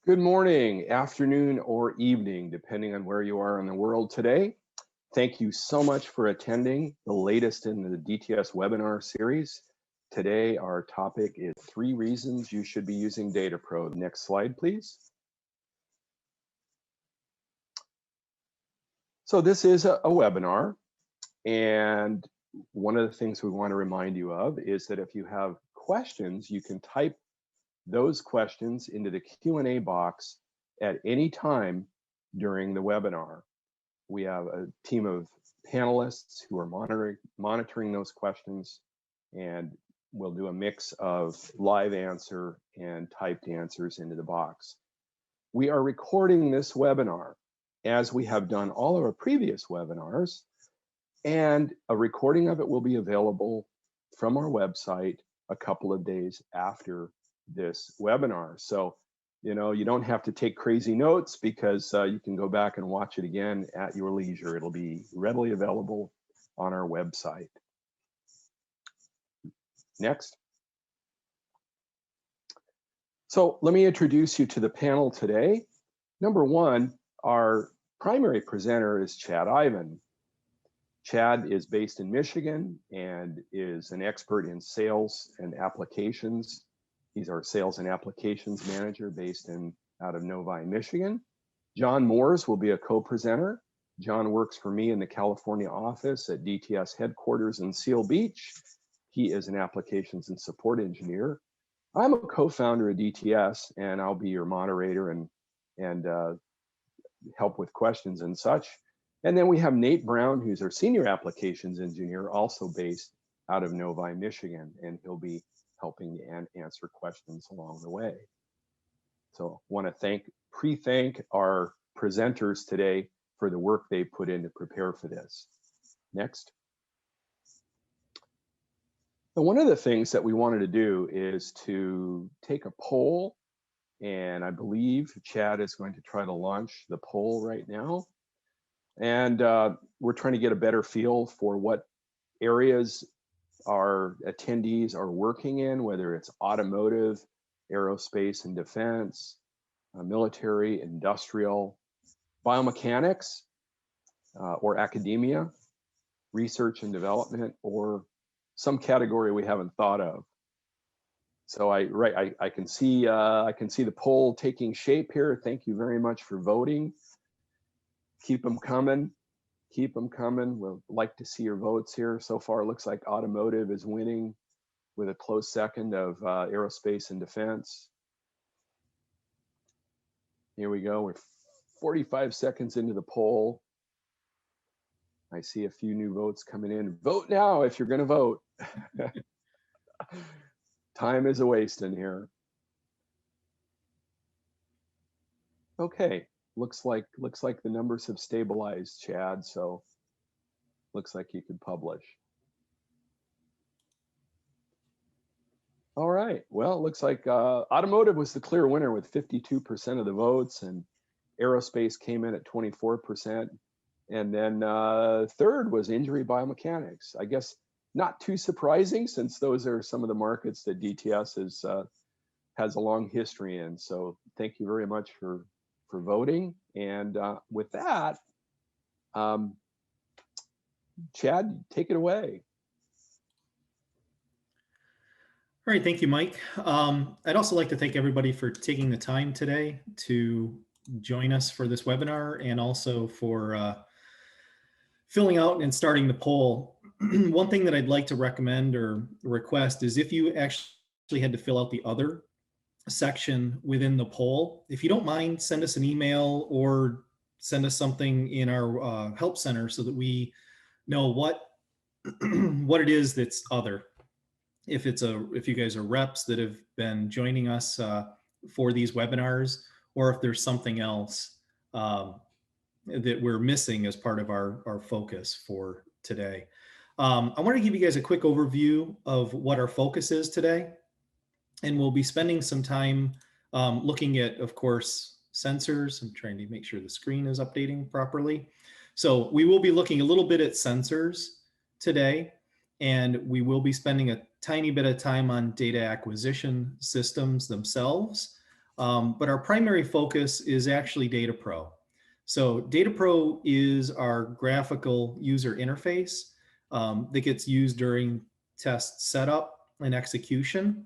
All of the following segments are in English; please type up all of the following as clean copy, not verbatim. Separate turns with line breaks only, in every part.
Good morning, afternoon, or evening, depending on where you are in the world today. Thank you so much for attending the latest in the DTS webinar series. Today, our topic is 3 reasons you should be using DataPRO. Next slide, please. So this is a webinar, and one of the things we want to remind you of is that if you have questions, you can type those questions into the Q&A box at any time during the webinar. We have a team of panelists who are monitoring those questions, and we'll do a mix of live answer and typed answers into the box. We are recording this webinar as we have done all of our previous webinars, and a recording of it will be available from our website a couple of days after this webinar. So, you don't have to take crazy notes because you can go back and watch it again at your leisure. It'll be readily available on our website. Next. So let me introduce you to the panel today. Number one, our primary presenter is Chad Ivan. Chad is based in Michigan and is an expert in sales and applications. He's our sales and applications manager based out of Novi, Michigan. John Moores will be a co-presenter. John works for me in the California office at DTS headquarters in Seal Beach. He is an applications and support engineer. I'm a co-founder of DTS, and I'll be your moderator and help with questions and such. And then we have Nate Brown, who's our senior applications engineer, also based out of Novi, Michigan, and he'll be helping and answer questions along the way. So want to pre-thank our presenters today for the work they put in to prepare for this. Next. So one of the things that we wanted to do is to take a poll, and I believe Chad is going to try to launch the poll right now. And we're trying to get a better feel for what areas our attendees are working in, whether it's automotive, aerospace and defense, military, industrial, biomechanics, or academia, research and development, or some category we haven't thought of. So I can see the poll taking shape here. Thank you very much for voting. Keep them coming. Keep them coming. We'll like to see your votes here. So far, it looks like automotive is winning with a close second of aerospace and defense. Here we go. We're 45 seconds into the poll. I see a few new votes coming in. Vote now if you're going to vote. Time is a wasting here. Okay. Looks like the numbers have stabilized, Chad, so looks like you could publish. All right, well, it looks like automotive was the clear winner with 52% of the votes, and aerospace came in at 24%. And then third was injury biomechanics. I guess not too surprising, since those are some of the markets that DTS has a long history in. So thank you very much for voting. And with that, Chad, take it away.
All right, thank you, Mike. I'd also like to thank everybody for taking the time today to join us for this webinar, and also for filling out and starting the poll. One thing that I'd like to recommend or request is, if you actually had to fill out the other section within the poll, if you don't mind, send us an email or send us something in our help center so that we know what it is that's other. If you guys are reps that have been joining us for these webinars, or if there's something else that we're missing as part of our focus for today. I want to give you guys a quick overview of what our focus is today. And we'll be spending some time looking at, of course, sensors. I'm trying to make sure the screen is updating properly. So we will be looking a little bit at sensors today, and we will be spending a tiny bit of time on data acquisition systems themselves. but our primary focus is actually DataPRO. So DataPRO is our graphical user interface that gets used during test setup and execution.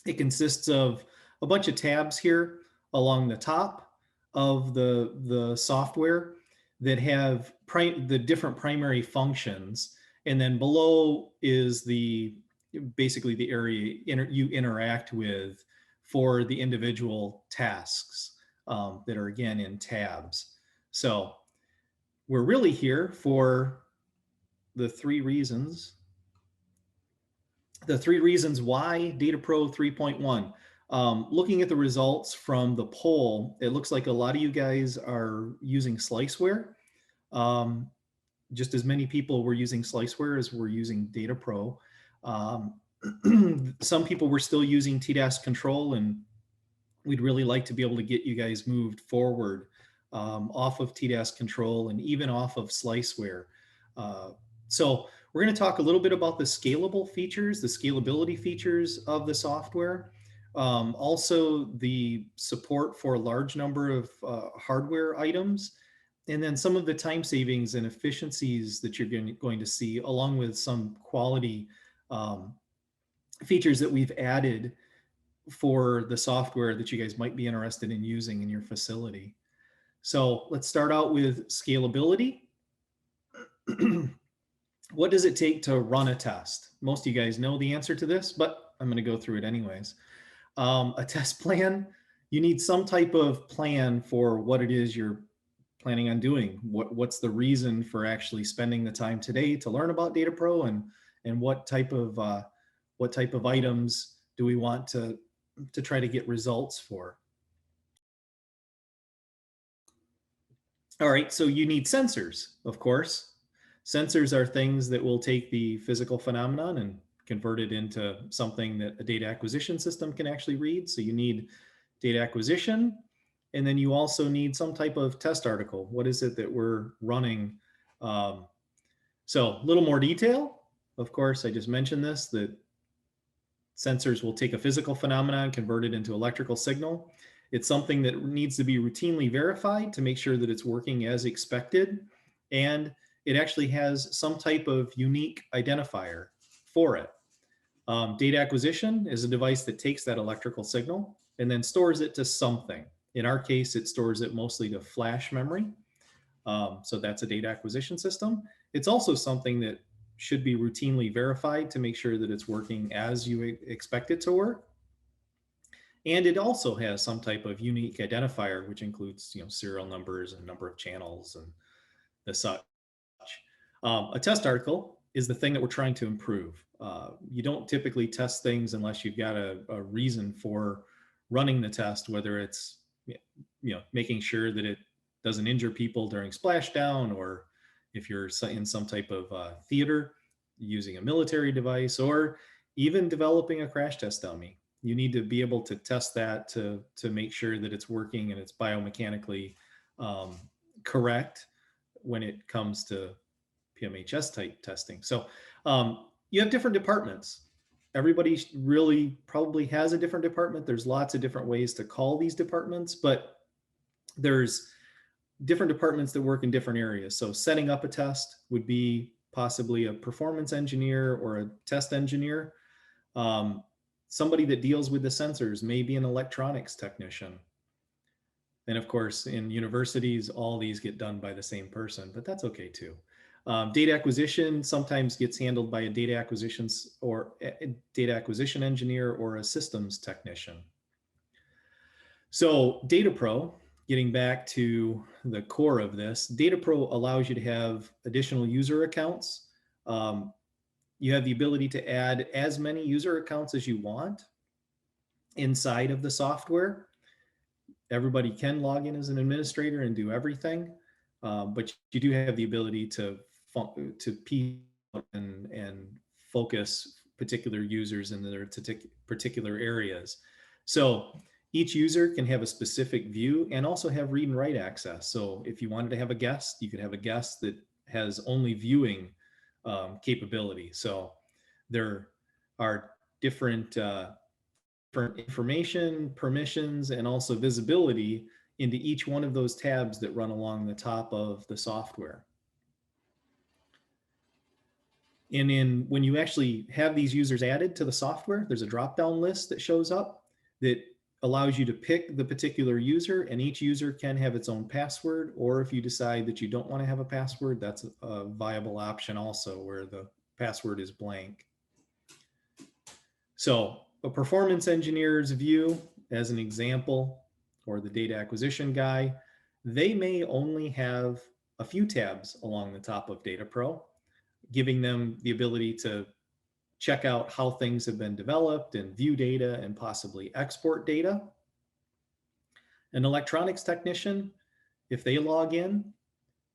It consists of a bunch of tabs here along the top of the software that have the different primary functions. And then below is basically the area you interact with for the individual tasks that are, again, in tabs. So we're really here for the three reasons why DataPRO 3.1. Looking at the results from the poll, it looks like a lot of you guys are using Sliceware. Just as many people were using Sliceware as were using DataPRO. Some people were still using TDAS control, and we'd really like to be able to get you guys moved forward off of TDAS control and even off of Sliceware. So we're going to talk a little bit about the scalable features, the scalability features of the software. Also the support for a large number of hardware items, and then some of the time savings and efficiencies that you're going to see, along with some quality features that we've added for the software that you guys might be interested in using in your facility. So let's start out with scalability. What does it take to run a test? Most of you guys know the answer to this, but I'm going to go through it anyways. A test plan, you need some type of plan for what it is you're planning on doing. What's the reason for actually spending the time today to learn about DataPRO, and what type of items do we want to try to get results for? All right, so you need sensors, of course. Sensors are things that will take the physical phenomenon and convert it into something that a data acquisition system can actually read. So you need data acquisition, and then you also need some type of test article. What is it that we're running? So a little more detail. Of course, I just mentioned this, that sensors will take a physical phenomenon, convert it into electrical signal. It's something that needs to be routinely verified to make sure that it's working as expected. And it actually has some type of unique identifier for it. Data acquisition is a device that takes that electrical signal and then stores it to something. In our case, it stores it mostly to flash memory. So that's a data acquisition system. It's also something that should be routinely verified to make sure that it's working as you expect it to work. And it also has some type of unique identifier, which includes, serial numbers and number of channels and the such. A test article is the thing that we're trying to improve. You don't typically test things unless you've got a reason for running the test, whether it's making sure that it doesn't injure people during splashdown, or if you're in some type of theater using a military device, or even developing a crash test dummy. You need to be able to test that to make sure that it's working and it's biomechanically correct when it comes to PMHS type testing. So you have different departments. Everybody really probably has a different department. There's lots of different ways to call these departments, but there's different departments that work in different areas. So setting up a test would be possibly a performance engineer or a test engineer. Somebody that deals with the sensors may be an electronics technician. And of course, in universities, all these get done by the same person, but that's okay too. Data acquisition sometimes gets handled by a data acquisition engineer or a systems technician. So DataPRO, getting back to the core of this, DataPRO allows you to have additional user accounts. You have the ability to add as many user accounts as you want inside of the software. Everybody can log in as an administrator and do everything, but you do have the ability to piece and focus particular users in their particular areas. So each user can have a specific view and also have read and write access. So if you wanted to have a guest, you could have a guest that has only viewing capability. So there are different different information, permissions, and also visibility into each one of those tabs that run along the top of the software. And when you actually have these users added to the software, there's a drop-down list that shows up that allows you to pick the particular user, and each user can have its own password, or if you decide that you don't want to have a password, that's a viable option also, where the password is blank. So a performance engineer's view, as an example, or the data acquisition guy, they may only have a few tabs along the top of DataPRO, giving them the ability to check out how things have been developed and view data and possibly export data. An electronics technician, if they log in,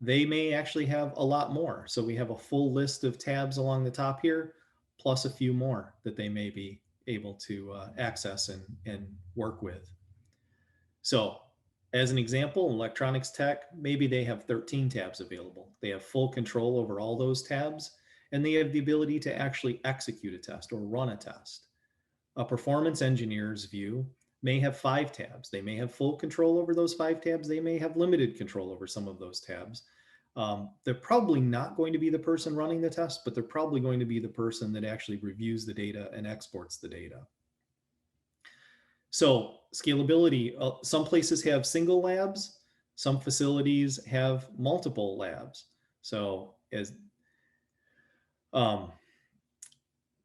they may actually have a lot more. So we have a full list of tabs along the top here, plus a few more that they may be able to access and work with. So as an example, electronics tech, maybe they have 13 tabs available. They have full control over all those tabs, and they have the ability to actually execute a test or run a test. A performance engineer's view may have 5 tabs. They may have full control over those 5 tabs. They may have limited control over some of those tabs. They're probably not going to be the person running the test, but they're probably going to be the person that actually reviews the data and exports the data. So scalability, some places have single labs, some facilities have multiple labs. So as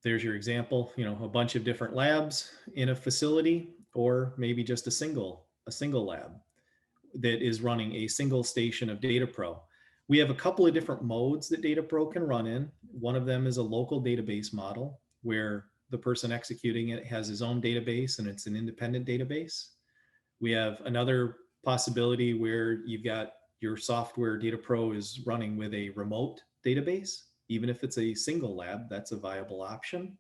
there's your example, a bunch of different labs in a facility, or maybe just a single lab that is running a single station of DataPRO. We have a couple of different modes that DataPRO can run in. One of them is a local database model, where the person executing it has his own database and it's an independent database. We have another possibility where you've got your software DataPRO is running with a remote database. Even if it's a single lab, that's a viable option.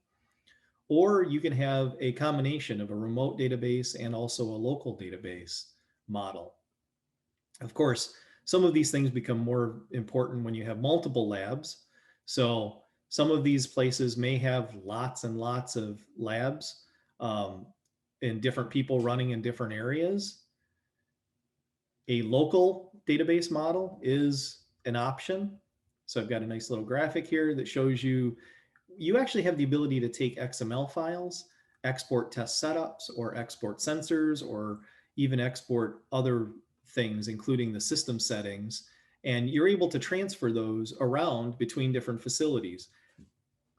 Or you can have a combination of a remote database and also a local database model. Of course, some of these things become more important when you have multiple labs. So some of these places may have lots and lots of labs and different people running in different areas. A local database model is an option. So I've got a nice little graphic here that shows you actually have the ability to take XML files, export test setups, or export sensors, or even export other things, including the system settings, and you're able to transfer those around between different facilities.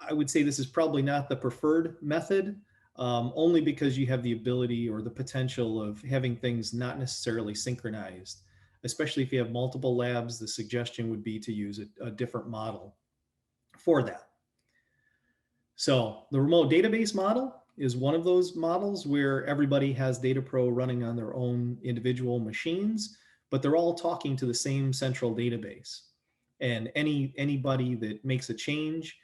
I would say this is probably not the preferred method, only because you have the ability or the potential of having things not necessarily synchronized. Especially if you have multiple labs, the suggestion would be to use a different model for that. So the remote database model is one of those models where everybody has DataPRO running on their own individual machines, but they're all talking to the same central database. And anybody that makes a change,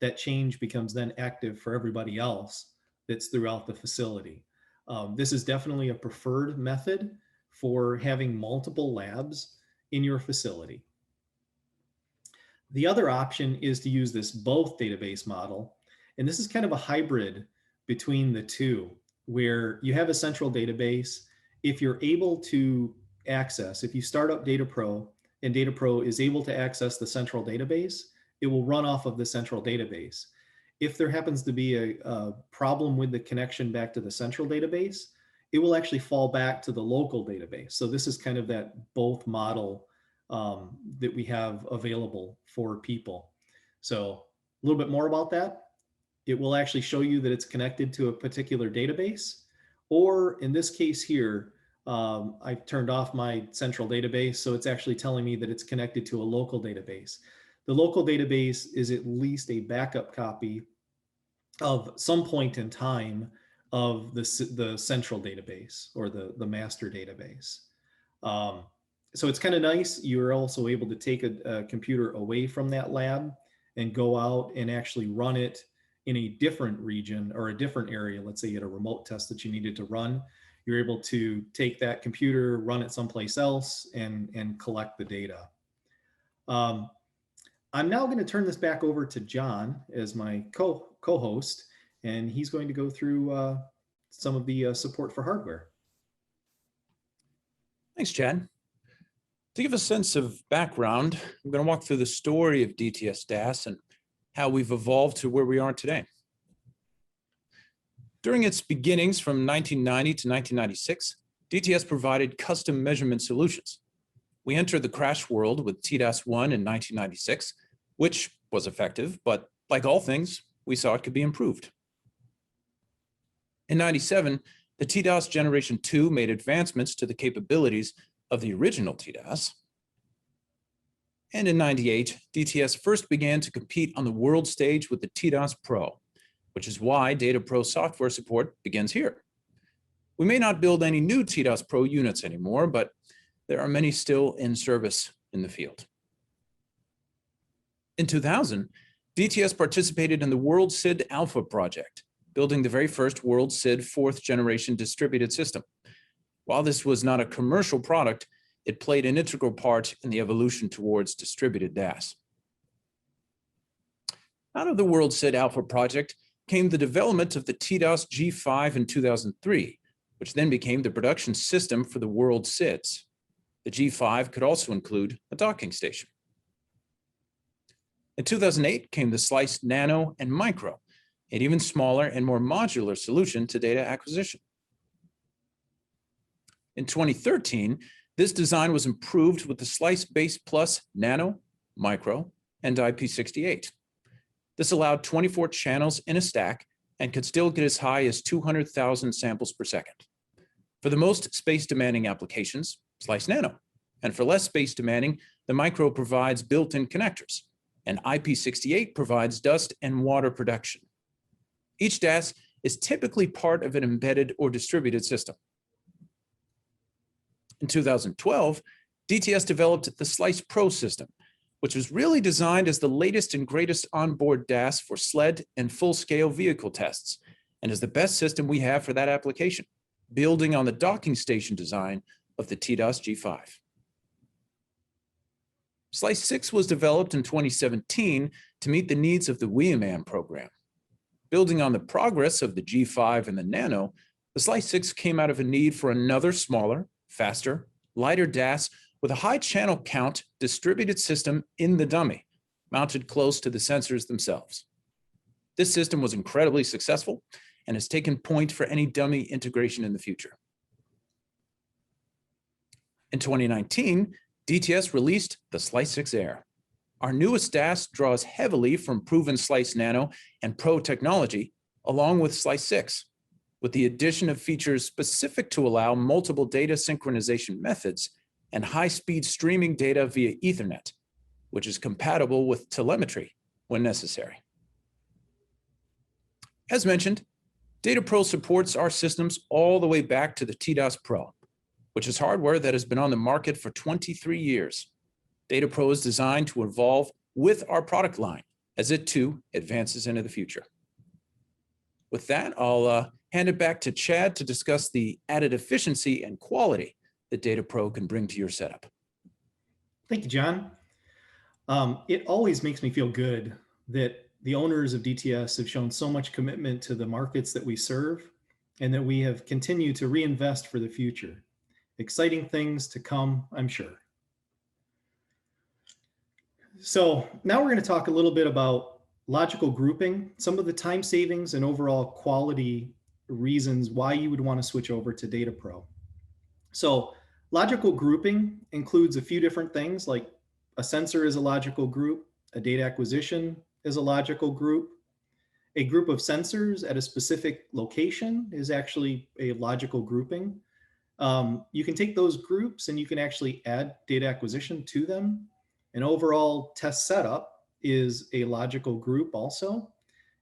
that change becomes then active for everybody else that's throughout the facility. This is definitely a preferred method for having multiple labs in your facility. The other option is to use this both database model. And this is kind of a hybrid between the two, where you have a central database. If you're able to access, if you start up DataPRO and DataPRO is able to access the central database, it will run off of the central database. If there happens to be a problem with the connection back to the central database, it will actually fall back to the local database. So this is kind of that both model that we have available for people. So a little bit more about that. It will actually show you that it's connected to a particular database, or in this case here, I turned off my central database, so it's actually telling me that it's connected to a local database. The local database is at least a backup copy of some point in time of the central database or the master database. So it's kind of nice. You're also able to take a computer away from that lab and go out and actually run it in a different region or a different area. Let's say you had a remote test that you needed to run. You're able to take that computer, run it someplace else, and collect the data. I'm now going to turn this back over to John as my co-host, and he's going to go through some of the support for hardware.
Thanks, Chad. To give a sense of background, I'm going to walk through the story of DTS DAS and how we've evolved to where we are today. During its beginnings from 1990 to 1996, DTS provided custom measurement solutions. We entered the crash world with TDAS-1 in 1996, which was effective, but like all things, we saw it could be improved. In 97, the TDAS Generation 2 made advancements to the capabilities of the original TDAS. And in 98, DTS first began to compete on the world stage with the TDAS Pro, which is why DataPRO software support begins here. We may not build any new TDAS Pro units anymore, but there are many still in service in the field. In 2000, DTS participated in the World SID Alpha project, building the very first World SID 4th generation distributed system. While this was not a commercial product, it played an integral part in the evolution towards distributed DAS. Out of the World SID Alpha project came the development of the TDAS G5 in 2003, which then became the production system for the World SIDs. The G5 could also include a docking station. In 2008 came the sliced nano and micro, an even smaller and more modular solution to data acquisition. In 2013, this design was improved with the Slice Base Plus Nano, Micro, and IP68. This allowed 24 channels in a stack and could still get as high as 200,000 samples per second. For the most space-demanding applications, Slice Nano. And for less space-demanding, the Micro provides built-in connectors, and IP68 provides dust and water protection. Each DAS is typically part of an embedded or distributed system. In 2012, DTS developed the Slice Pro system, which was really designed as the latest and greatest onboard DAS for sled and full-scale vehicle tests, and is the best system we have for that application, building on the docking station design of the TDAS G5. Slice 6 was developed in 2017 to meet the needs of the WIAMAM program. Building on the progress of the G5 and the Nano, the Slice 6 came out of a need for another smaller, faster, lighter DAS with a high channel count distributed system in the dummy, mounted close to the sensors themselves. This system was incredibly successful and has taken point for any dummy integration in the future. In 2019, DTS released the Slice 6 Air. Our newest DAS draws heavily from proven Slice Nano and Pro technology, along with Slice 6, with the addition of features specific to allow multiple data synchronization methods and high-speed streaming data via Ethernet, which is compatible with telemetry when necessary. As mentioned, DataPRO supports our systems all the way back to the TDAS Pro, which is hardware that has been on the market for 23 years. DataPRO is designed to evolve with our product line as it too advances into the future. With that, I'll hand it back to Chad to discuss the added efficiency and quality that DataPRO can bring to your setup.
Thank you, John. It always makes me feel good that the owners of DTS have shown so much commitment to the markets that we serve and that we have continued to reinvest for the future. Exciting things to come, I'm sure. So now we're going to talk a little bit about logical grouping, some of the time savings and overall quality reasons why you would want to switch over to DataPRO. So logical grouping includes a few different things, like a sensor is a logical group, a data acquisition is a logical group, a group of sensors at a specific location is actually a logical grouping. You can take those groups and you can actually add data acquisition to them. An overall test setup is a logical group also.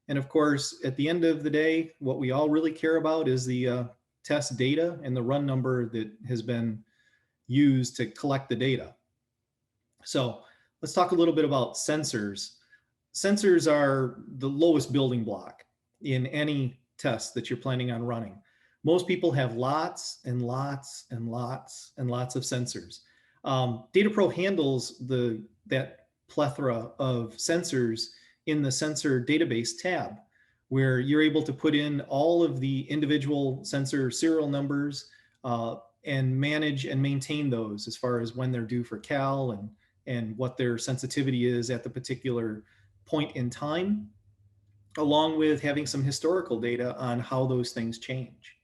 And of course, at the end of the day, what we all really care about is the test data and the run number that has been used to collect the data. So let's talk a little bit about sensors. Sensors are the lowest building block in any test that you're planning on running. Most people have lots and lots and lots and lots of sensors. DataPRO handles that plethora of sensors in the sensor database tab, where you're able to put in all of the individual sensor serial numbers and manage and maintain those as far as when they're due for cal and what their sensitivity is at the particular point in time, along with having some historical data on how those things change.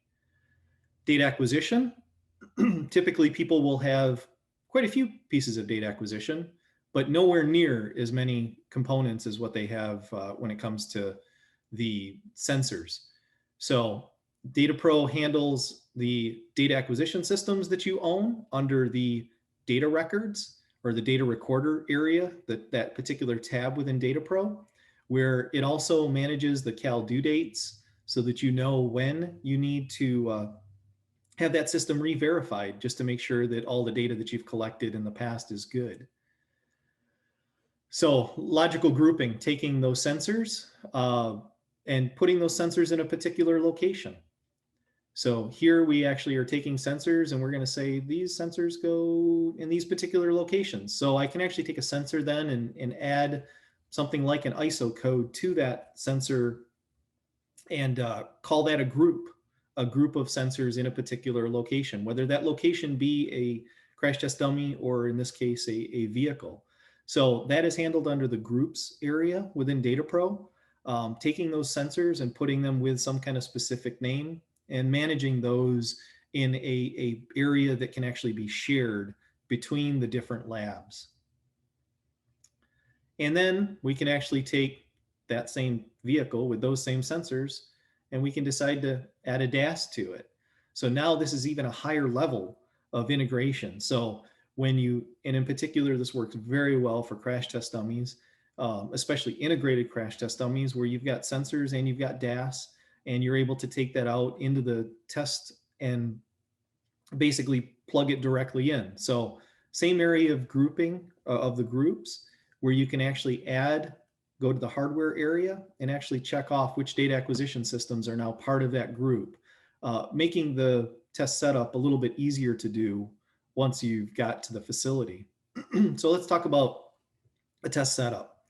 Data acquisition, typically people will have quite a few pieces of data acquisition, but nowhere near as many components as what they have when it comes to the sensors. So DataPRO handles the data acquisition systems that you own under the data records or the data recorder area, that particular tab within DataPRO, where it also manages the cal due dates so that you know when you need to have that system re-verified just to make sure that all the data that you've collected in the past is good. So logical grouping, taking those sensors and putting those sensors in a particular location. So here we actually are taking sensors and we're going to say these sensors go in these particular locations. So I can actually take a sensor then and add something like an ISO code to that sensor and call that a group of sensors in a particular location, whether that location be a crash test dummy or in this case, a vehicle. So that is handled under the groups area within DataPRO, taking those sensors and putting them with some kind of specific name and managing those in a area that can actually be shared between the different labs. And then we can actually take that same vehicle with those same sensors and we can decide to add a DAS to it. So now this is even a higher level of integration. So when you, and in particular, this works very well for crash test dummies, especially integrated crash test dummies where you've got sensors and you've got DAS and you're able to take that out into the test and basically plug it directly in. So same area of grouping of the groups where you can actually add, go to the hardware area and actually check off which data acquisition systems are now part of that group, making the test setup a little bit easier to do once you've got to the facility. So let's talk about a test setup.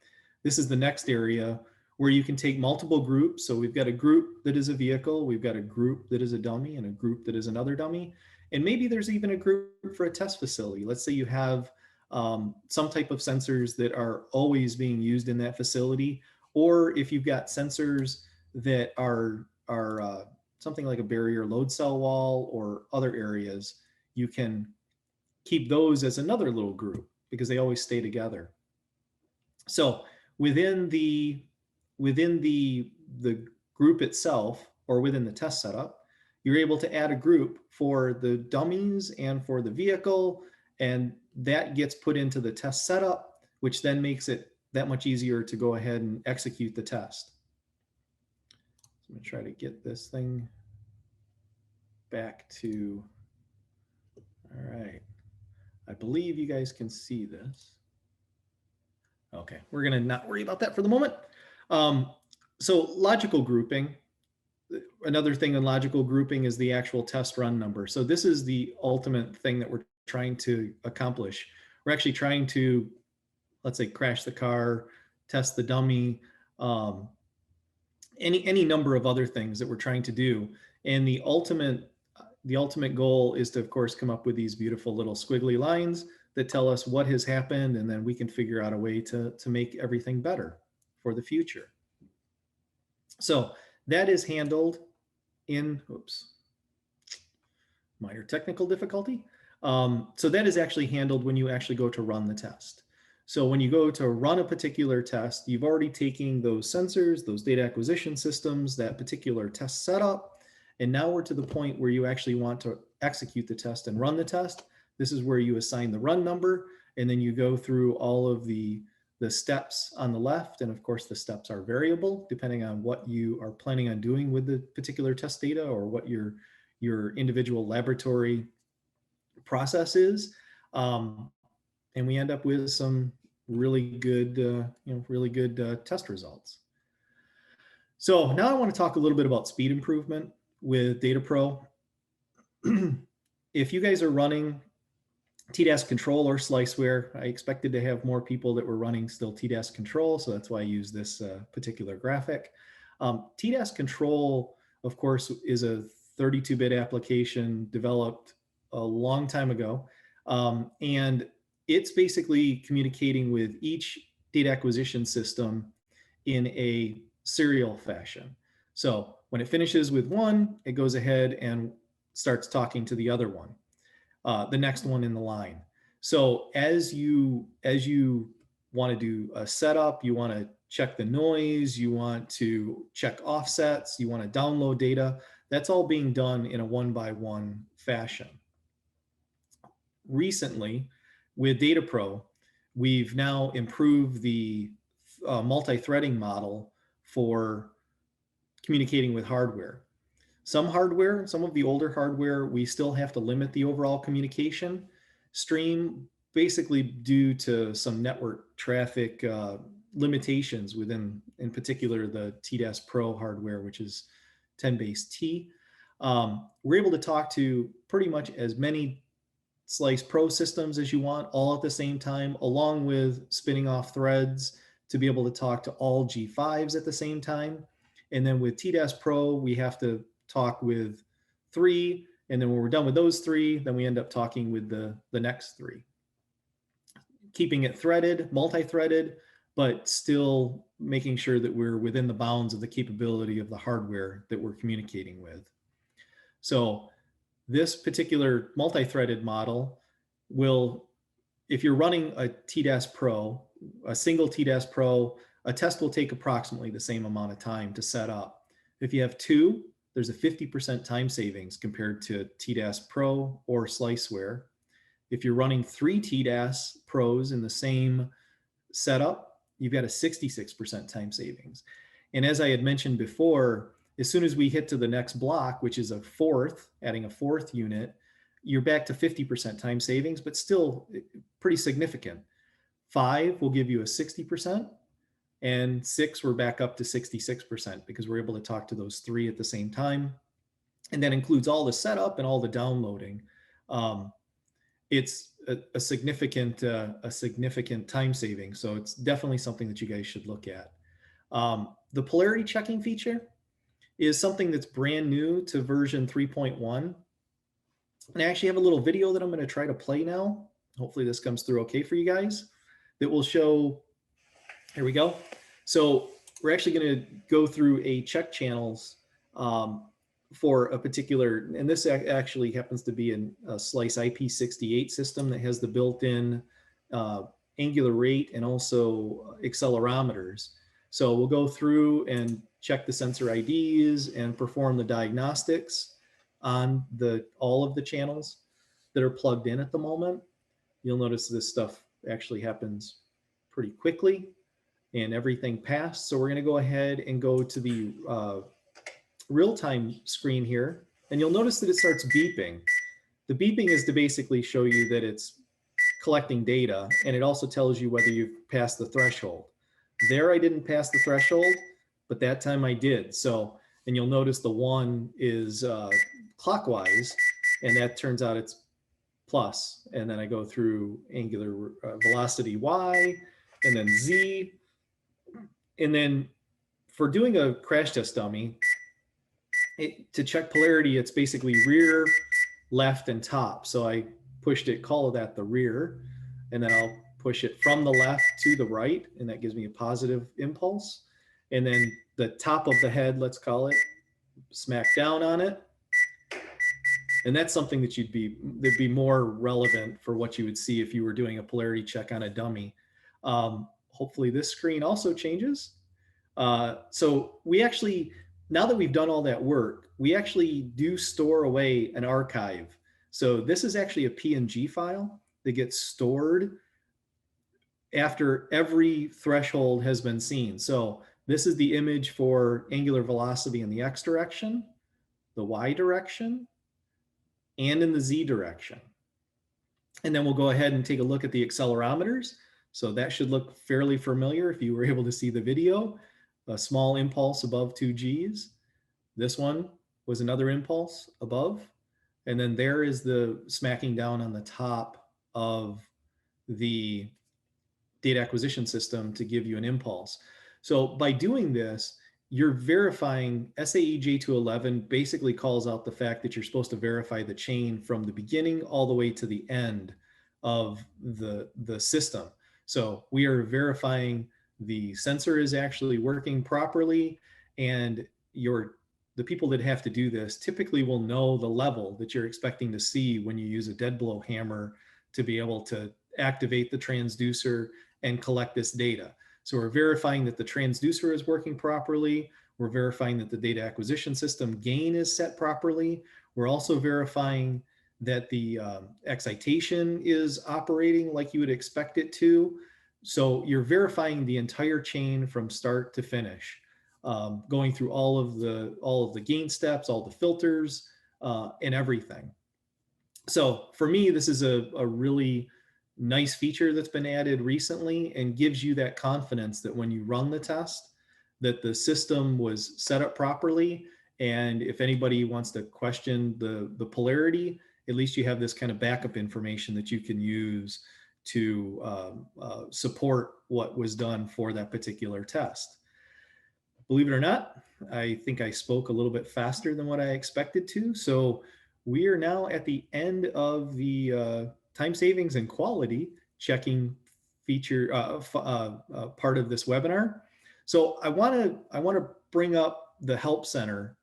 This is the next area where you can take multiple groups. So we've got a group that is a vehicle, we've got a group that is a dummy and a group that is another dummy. And maybe there's even a group for a test facility. Let's say you have some type of sensors that are always being used in that facility, or if you've got sensors that are something like a barrier load cell wall or other areas, you can keep those as another little group because they always stay together. So within the group itself or within the test setup, you're able to add a group for the dummies and for the vehicle, and that gets put into the test setup, which then makes it that much easier to go ahead and execute the test. So I'm going to try to get this thing back to, all right. I believe you guys can see this. Okay, we're going to not worry about that for the moment. So logical grouping, another thing in logical grouping is the actual test run number. So this is the ultimate thing that we're trying to accomplish. We're actually trying to, let's say, crash the car, test the dummy, any number of other things that we're trying to do. And the ultimate goal is to, of course, come up with these beautiful little squiggly lines that tell us what has happened, and then we can figure out a way to make everything better for the future. So that is handled in, oops, minor technical difficulty. So that is actually handled when you actually go to run the test. So when you go to run a particular test, you've already taken those sensors, those data acquisition systems, that particular test setup, and now we're to the point where you actually want to execute the test and run the test. This is where you assign the run number, and then you go through all of the steps on the left. And of course, the steps are variable depending on what you are planning on doing with the particular test data or what your individual laboratory process is. And we end up with some really good, test results. So now I want to talk a little bit about speed improvement with DataPRO. If you guys are running TDAS control or sliceware, I expected to have more people that were running still TDAS control, so that's why I use this particular graphic. TDAS control, of course, is a 32-bit application developed a long time ago. And it's basically communicating with each data acquisition system in a serial fashion. So when it finishes with one, it goes ahead and starts talking to the other one, the next one in the line. So as you want to do a setup, you want to check the noise, you want to check offsets, you want to download data, that's all being done in a one-by-one fashion. Recently, with DataPRO, we've now improved the multi-threading model for communicating with hardware. Some hardware, some of the older hardware, we still have to limit the overall communication stream, basically due to some network traffic limitations within, in particular, the TDAS Pro hardware, which is 10 base T. We're able to talk to pretty much as many Slice Pro systems as you want, all at the same time, along with spinning off threads to be able to talk to all G5s at the same time. And then with TDAS Pro, we have to talk with 3. And then when we're done with those 3, then we end up talking with the next 3. Keeping it threaded, multi-threaded, but still making sure that we're within the bounds of the capability of the hardware that we're communicating with. So this particular multi-threaded model will, if you're running a TDAS Pro, a single TDAS Pro, a test will take approximately the same amount of time to set up. If you have 2, there's a 50% time savings compared to TDAS Pro or Sliceware. If you're running 3 TDAS Pros in the same setup, you've got a 66% time savings. And as I had mentioned before, as soon as we hit to the next block, which is a 4th, adding a 4th unit, you're back to 50% time savings, but still pretty significant. 5 will give you a 60%, and 6, we're back up to 66% because we're able to talk to those 3 at the same time. And that includes all the setup and all the downloading. It's a significant time saving. So it's definitely something that you guys should look at. The polarity checking feature is something that's brand new to version 3.1. And I actually have a little video that I'm going to try to play now. Hopefully this comes through okay for you guys. That will show, here we go. So we're actually going to go through a check channels for a particular, and this actually happens to be a Slice IP68 system that has the built-in angular rate and also accelerometers. So we'll go through and check the sensor IDs and perform the diagnostics on all of the channels that are plugged in at the moment. You'll notice this stuff actually happens pretty quickly and everything passed. So we're going to go ahead and go to the real-time screen here, and you'll notice that it starts beeping. The beeping is to basically show you that it's collecting data, and it also tells you whether you've passed the threshold. There I didn't pass the threshold, but that time I did. So, and you'll notice the 1 is clockwise, and that turns out it's plus. And then I go through angular velocity Y, and then Z. And then for doing a crash test dummy, to check polarity, it's basically rear, left, and top. So I pushed it, call that the rear, and then I'll push it from the left to the right, and that gives me a positive impulse. And then the top of the head, let's call it, smack down on it. And that's something that that'd be more relevant for what you would see if you were doing a polarity check on a dummy. Hopefully this screen also changes. So we actually, now that we've done all that work, we actually do store away an archive. So this is actually a PNG file that gets stored after every threshold has been seen. So this is the image for angular velocity in the X direction, the Y direction, and in the Z direction. And then we'll go ahead and take a look at the accelerometers. So that should look fairly familiar if you were able to see the video. A small impulse above 2 Gs. This one was another impulse above. And then there is the smacking down on the top of the data acquisition system to give you an impulse. So by doing this, you're verifying SAE J211 basically calls out the fact that you're supposed to verify the chain from the beginning all the way to the end of the system. So we are verifying the sensor is actually working properly, and the people that have to do this typically will know the level that you're expecting to see when you use a dead blow hammer to be able to activate the transducer and collect this data. So we're verifying that the transducer is working properly. We're verifying that the data acquisition system gain is set properly. We're also verifying that the excitation is operating like you would expect it to. So you're verifying the entire chain from start to finish, going through all of the gain steps, all the filters, and everything. So for me, this is a really nice feature that's been added recently and gives you that confidence that when you run the test, that the system was set up properly. And if anybody wants to question the polarity, at least you have this kind of backup information that you can use to support what was done for that particular test. Believe it or not, I think I spoke a little bit faster than what I expected to. So we are now at the end of the time savings and quality checking feature part of this webinar. So I want to bring up the Help Center.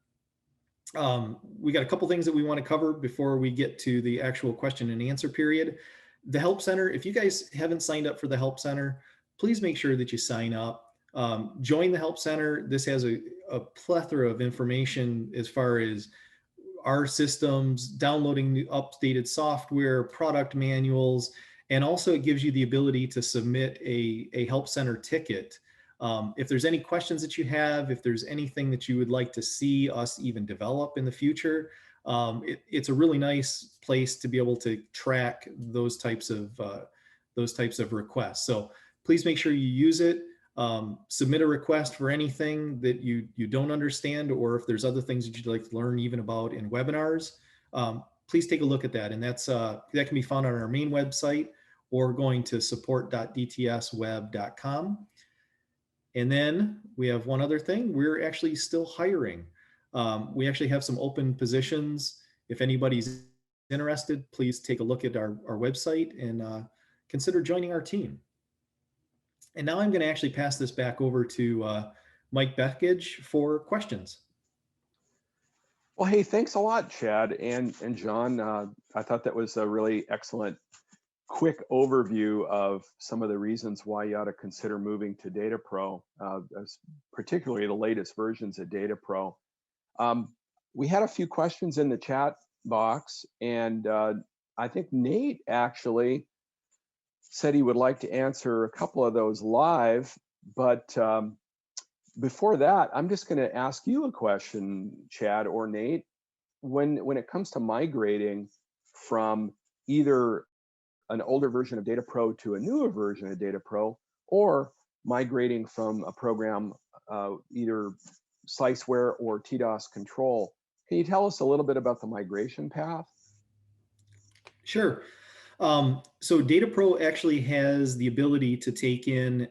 We got a couple things that we want to cover before we get to the actual question and answer period. The Help Center, if you guys haven't signed up for the Help Center, please make sure that you sign up. Join the Help Center. This has a plethora of information as far as our systems, downloading new updated software, product manuals, and also it gives you the ability to submit a Help Center ticket. If there's any questions that you have, if there's anything that you would like to see us even develop in the future, it's a really nice place to be able to track those types of requests. So please make sure you use it. Submit a request for anything that you don't understand, or if there's other things that you'd like to learn even about in webinars, please take a look at that. And that can be found on our main website or going to support.dtsweb.com. And then we have one other thing. We're actually still hiring. We actually have some open positions. If anybody's interested, please take a look at our website and consider joining our team. And now I'm going to actually pass this back over to Mike Beckage for questions.
Well, hey, thanks a lot, Chad and John. I thought that was a really excellent, quick overview of some of the reasons why you ought to consider moving to DataPRO, particularly the latest versions of DataPRO. We had a few questions in the chat box, and I think Nate actually said he would like to answer a couple of those live, but before that, I'm just going to ask you a question, Chad or Nate. When it comes to migrating from either an older version of DataPRO to a newer version of DataPRO, or migrating from a program, either Sliceware or TDOS control, can you tell us a little bit about the migration path?
Sure. So DataPRO actually has the ability to take in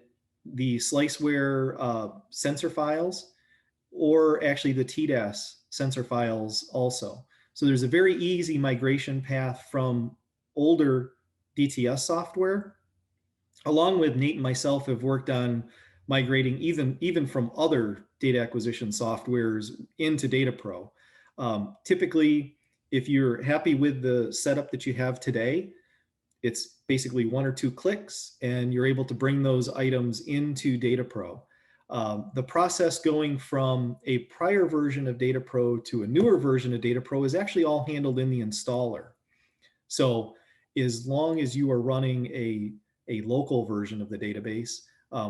the Sliceware sensor files, or actually the TDOS sensor files also. So there's a very easy migration path from older DTS software, along with Nate and myself have worked on migrating even from other data acquisition softwares into DataPRO. Typically, if you're happy with the setup that you have today, it's basically 1 or 2 clicks and you're able to bring those items into DataPRO. The process going from a prior version of DataPRO to a newer version of DataPRO is actually all handled in the installer. So as long as you are running a local version of the database,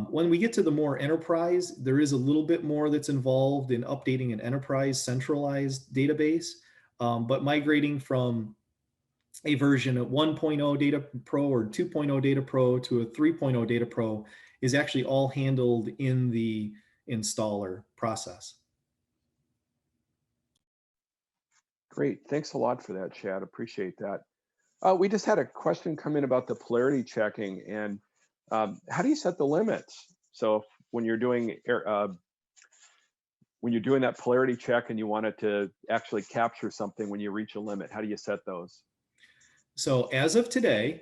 when we get to the more enterprise, there is a little bit more that's involved in updating an enterprise centralized database, but migrating from a version of 1.0 DataPRO or 2.0 DataPRO to a 3.0 DataPRO is actually all handled in the installer process.
Great, thanks a lot for that, Chad. Appreciate that. We just had a question come in about the polarity checking, and how do you set the limits? So when you're doing when you're doing that polarity check and you want it to actually capture something when you reach a limit? How do you set those?
So as of today,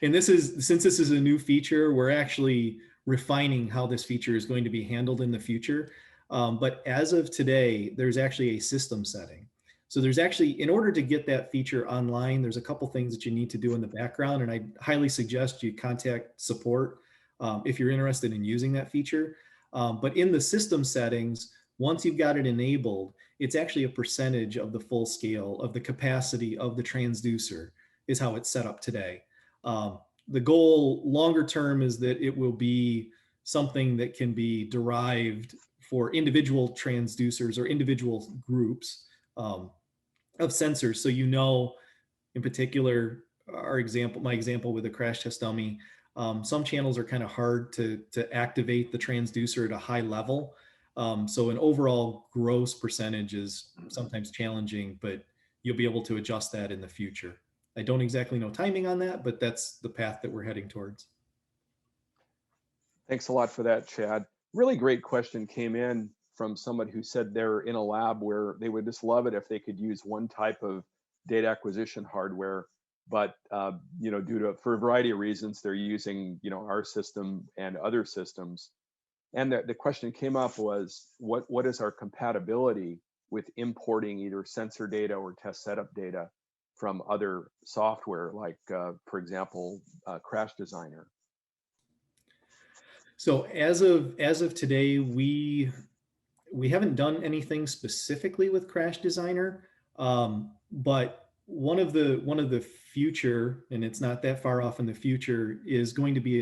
and since this is a new feature, we're actually refining how this feature is going to be handled in the future. But as of today, there's actually a system setting. So there's actually, in order to get that feature online, there's a couple things that you need to do in the background, and I highly suggest you contact support if you're interested in using that feature. But in the system settings, once you've got it enabled, it's actually a percentage of the full scale of the capacity of the transducer is how it's set up today. The goal longer term is that it will be something that can be derived for individual transducers or individual groups of sensors. So, in particular, my example with a crash test dummy, some channels are kind of hard to activate the transducer at a high level. So an overall gross percentage is sometimes challenging, but you'll be able to adjust that in the future. I don't exactly know timing on that, but that's the path that we're heading towards.
Thanks a lot for that, Chad. Really great question came in from somebody who said they're in a lab where they would just love it if they could use one type of data acquisition hardware, but for a variety of reasons, they're using our system and other systems. And the question came up was, what is our compatibility with importing either sensor data or test setup data from other software, like, for example, Crash Designer?
So as of today, we haven't done anything specifically with Crash Designer, but one of the future, and it's not that far off in the future, is going to be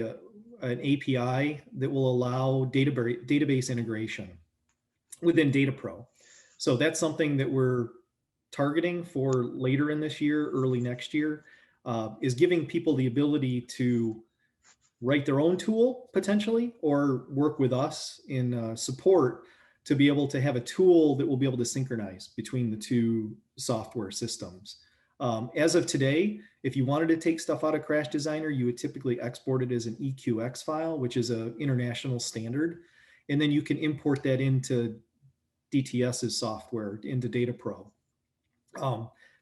an API that will allow database integration within DataPRO. So that's something that we're targeting for later in this year, early next year, is giving people the ability to write their own tool potentially, or work with us in support to be able to have a tool that will be able to synchronize between the two software systems. As of today, if you wanted to take stuff out of Crash Designer, you would typically export it as an EQX file, which is an international standard. And then you can import that into DTS's software, into DataPRO.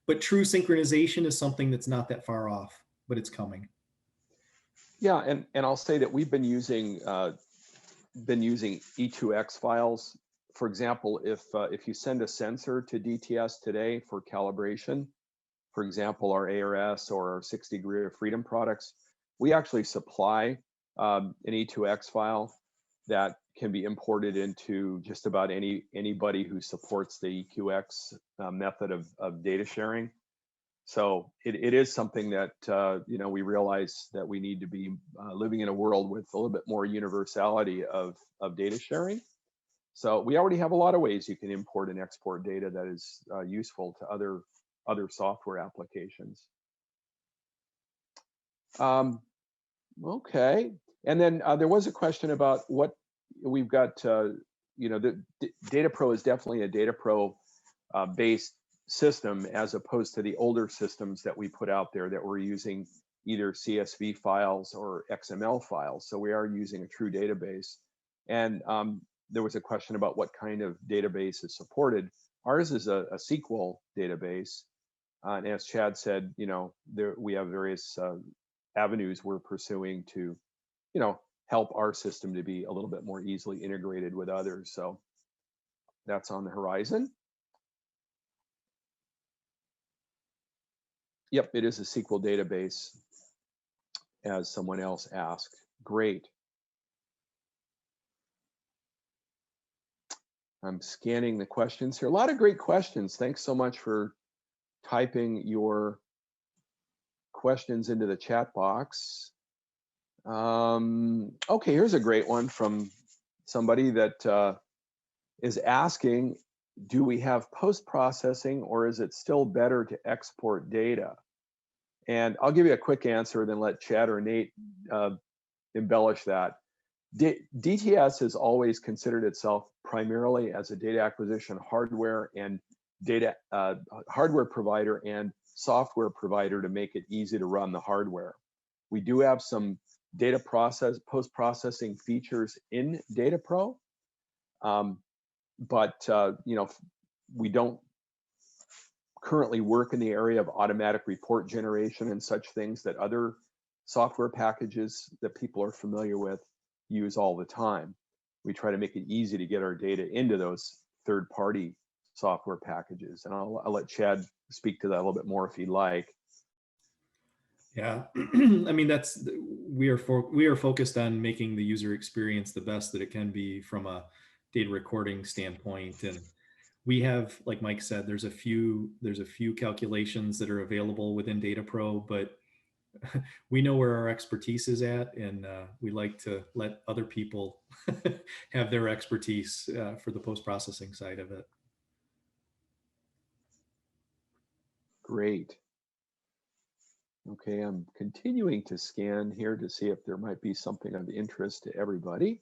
But true synchronization is something that's not that far off, but it's coming.
Yeah, and I'll say that we've been using E2X files. For example, if you send a sensor to DTS today for calibration, for example, our ARS or our 6 degree of freedom products, we actually supply an E2X file that can be imported into just about anybody who supports the EQX method of data sharing. So it is something that we realize that we need to be living in a world with a little bit more universality of data sharing. So we already have a lot of ways you can import and export data that is useful to other software applications. Okay, and then there was a question about what we've got. The DataPRO is definitely a DataPRO based system, as opposed to the older systems that we put out there that were using either CSV files or XML files. So we are using a true database. And there was a question about what kind of database is supported. Ours is a SQL database. And as Chad said, we have various avenues we're pursuing to, help our system to be a little bit more easily integrated with others. So that's on the horizon. Yep, it is a SQL database, as someone else asked. Great. I'm scanning the questions here. A lot of great questions. Thanks so much for typing your questions into the chat box. Okay, here's a great one from somebody that is asking, do we have post-processing, or is it still better to export data? And I'll give you a quick answer, then let Chad or Nate embellish that. DTS has always considered itself primarily as a data acquisition hardware and hardware provider and software provider to make it easy to run the hardware. We do have some post-processing features in DataPRO. but we don't currently work in the area of automatic report generation and such things that other software packages that people are familiar with use all the time. We try to make it easy to get our data into those third-party software packages. And I'll let Chad speak to that a little bit more if he'd like.
Yeah, I mean, we are focused on making the user experience the best that it can be from a data recording standpoint. And we have, like Mike said, there's a few calculations that are available within DataPRO, but we know where our expertise is at, and we like to let other people have their expertise for the post-processing side of it.
Great. Okay, I'm continuing to scan here to see if there might be something of interest to everybody.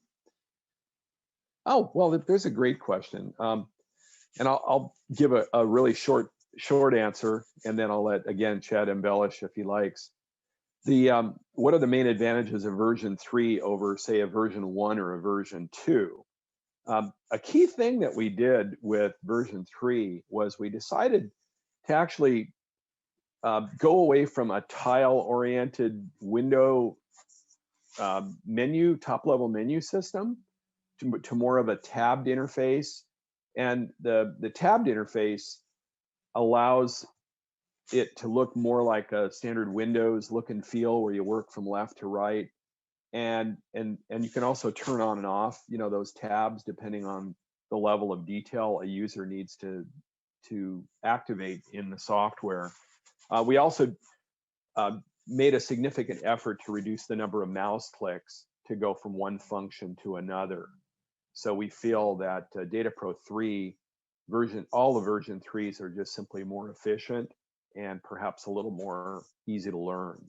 Oh, well, there's a great question. And I'll give a really short answer, and then I'll let, again, Chad embellish if he likes. What are the main advantages of version 3 over, say, a version 1 or a version 2? A key thing that we did with version 3 was we decided to actually go away from a tile-oriented window menu, top-level menu system to more of a tabbed interface. And the tabbed interface allows it to look more like a standard Windows look and feel, where you work from left to right. And you can also turn on and off, those tabs depending on the level of detail a user needs to activate in the software. We also made a significant effort to reduce the number of mouse clicks to go from one function to another. So we feel that DataPRO 3 all the version 3s are just simply more efficient and perhaps a little more easy to learn.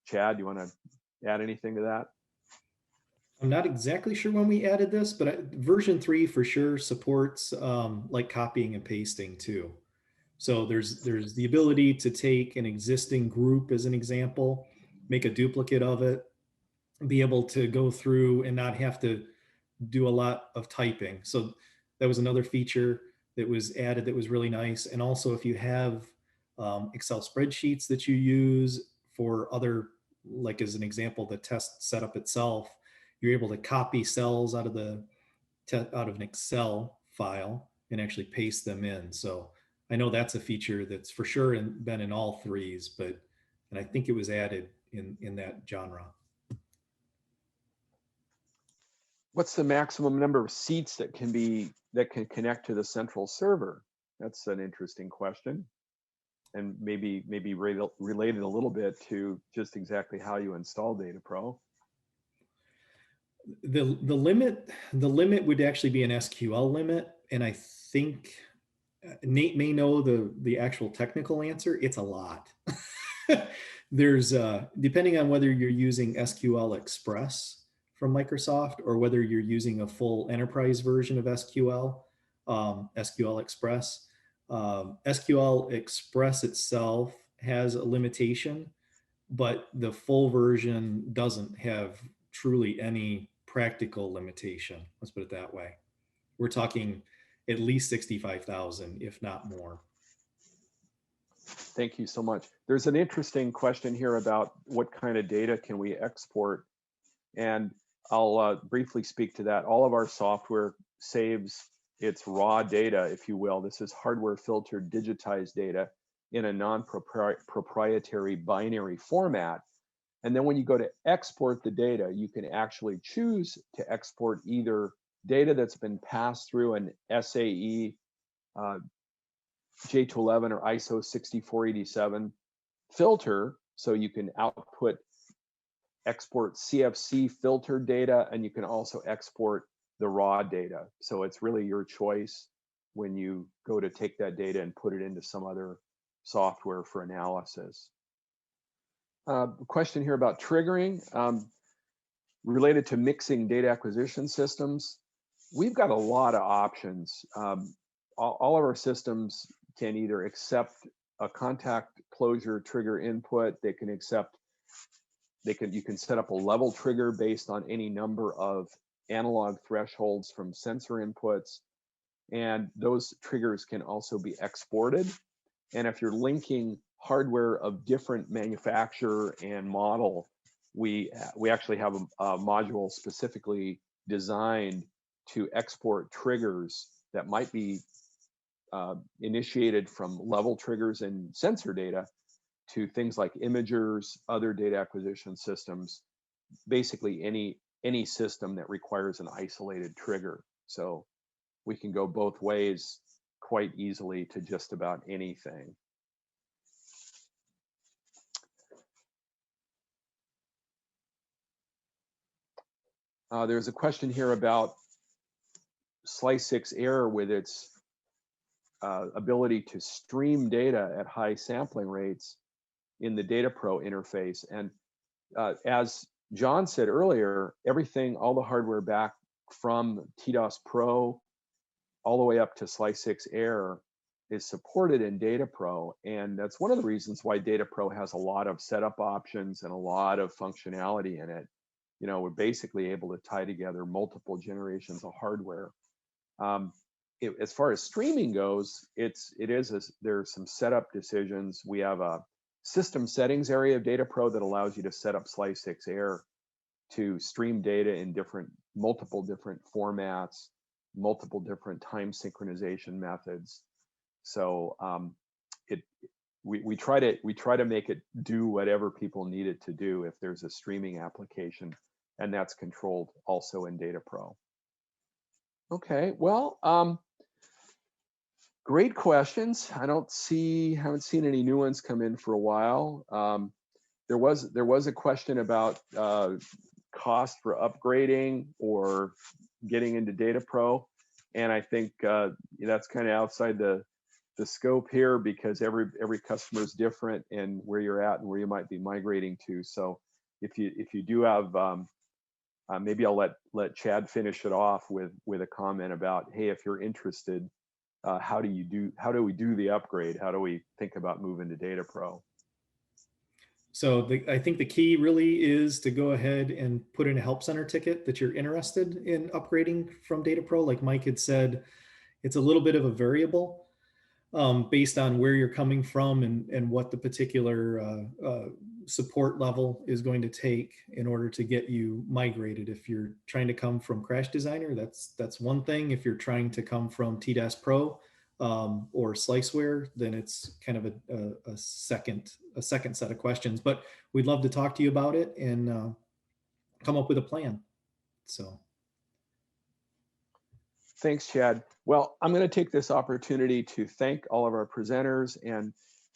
Chad, you want to add anything to that?
I'm not exactly sure when we added this, but version 3 for sure supports like copying and pasting too. So there's the ability to take an existing group as an example, make a duplicate of it, be able to go through and not have to do a lot of typing. So that was another feature that was added that was really nice. And also, if you have Excel spreadsheets that you use for other, like as an example, the test setup itself, you're able to copy cells out of an Excel file and actually paste them in. So I know that's a feature that's for sure been in all 3s, and I think it was added in that genre.
What's the maximum number of seats that can connect to the central server? That's an interesting question, and maybe related a little bit to just exactly how you install DataPRO.
The limit would actually be an SQL limit, and I think Nate may know the actual technical answer. It's a lot. There's depending on whether you're using SQL Express from Microsoft or whether you're using a full enterprise version of SQL Express. SQL Express itself has a limitation, but the full version doesn't have truly any practical limitation. Let's put it that way. We're talking at least 65,000, if not more.
Thank you so much. There's an interesting question here about what kind of data can we export, and I'll briefly speak to that. All of our software saves its raw data, if you will. This is hardware filtered digitized data in a non-proprietary binary format. And then when you go to export the data, you can actually choose to export either data that's been passed through an SAE J211 or ISO 6487 filter, so you can export CFC filtered data, and you can also export the raw data. So it's really your choice when you go to take that data and put it into some other software for analysis. Question here about triggering related to mixing data acquisition systems. We've got a lot of options. All of our systems can either accept a contact closure trigger input. They can accept. You can set up a level trigger based on any number of analog thresholds from sensor inputs. And those triggers can also be exported. And if you're linking hardware of different manufacturer and model, we actually have a module specifically designed to export triggers that might be initiated from level triggers and sensor data to things like imagers, other data acquisition systems, basically any system that requires an isolated trigger. So we can go both ways quite easily to just about anything. There's a question here about Slice 6 Air with its ability to stream data at high sampling rates in the DataPRO interface. And as John said earlier, everything, all the hardware back from TDOS Pro all the way up to Slice 6 Air is supported in DataPRO. And that's one of the reasons why DataPRO has a lot of setup options and a lot of functionality in it. You know, we're basically able to tie together multiple generations of hardware. As far as streaming goes, there's some setup decisions. We have a system settings area of DataPRO that allows you to set up Slice 6 Air to stream data in multiple different formats, multiple different time synchronization methods. So we try to make it do whatever people need it to do if there's a streaming application, and that's controlled also in DataPRO. Okay, well, great questions. Haven't seen any new ones come in for a while. There was a question about cost for upgrading or getting into DataPRO, and I think that's kind of outside the scope here, because every customer is different and where you're at and where you might be migrating to. So if you do have, maybe I'll let Chad finish it off with a comment about, hey, if you're interested, how do we do the upgrade? How do we think about moving to DataPRO?
So I think the key really is to go ahead and put in a help center ticket that you're interested in upgrading from DataPRO. Like Mike had said, it's a little bit of a variable based on where you're coming from and what the particular support level is going to take in order to get you migrated. If you're trying to come from Crash Designer, that's one thing. If you're trying to come from TDOS Pro or Sliceware, then it's kind of a second set of questions. But we'd love to talk to you about it and come up with a plan. So.
Thanks, Chad. Well, I'm going to take this opportunity to thank all of our presenters and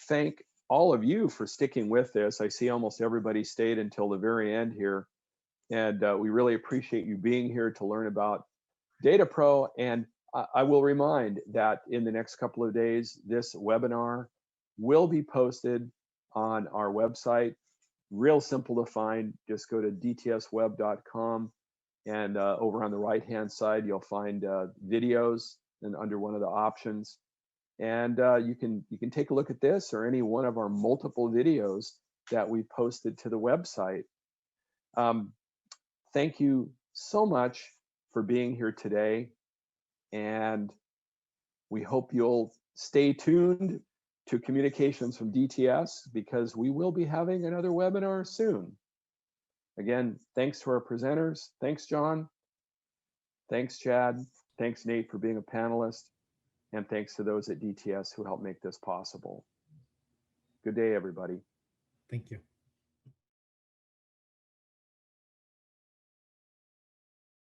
thank all of you for sticking with this. I see almost everybody stayed until the very end here, and we really appreciate you being here to learn about DataPRO. And I will remind that in the next couple of days, this webinar will be posted on our website. Real simple to find. Just go to dtsweb.com. And over on the right-hand side, you'll find videos, and under one of the options. And you can take a look at this or any one of our multiple videos that we posted to the website. Thank you so much for being here today. And we hope you'll stay tuned to communications from DTS, because we will be having another webinar soon. Again, thanks to our presenters. Thanks, John. Thanks, Chad. Thanks, Nate, for being a panelist. And thanks to those at DTS who helped make this possible. Good day, everybody.
Thank you.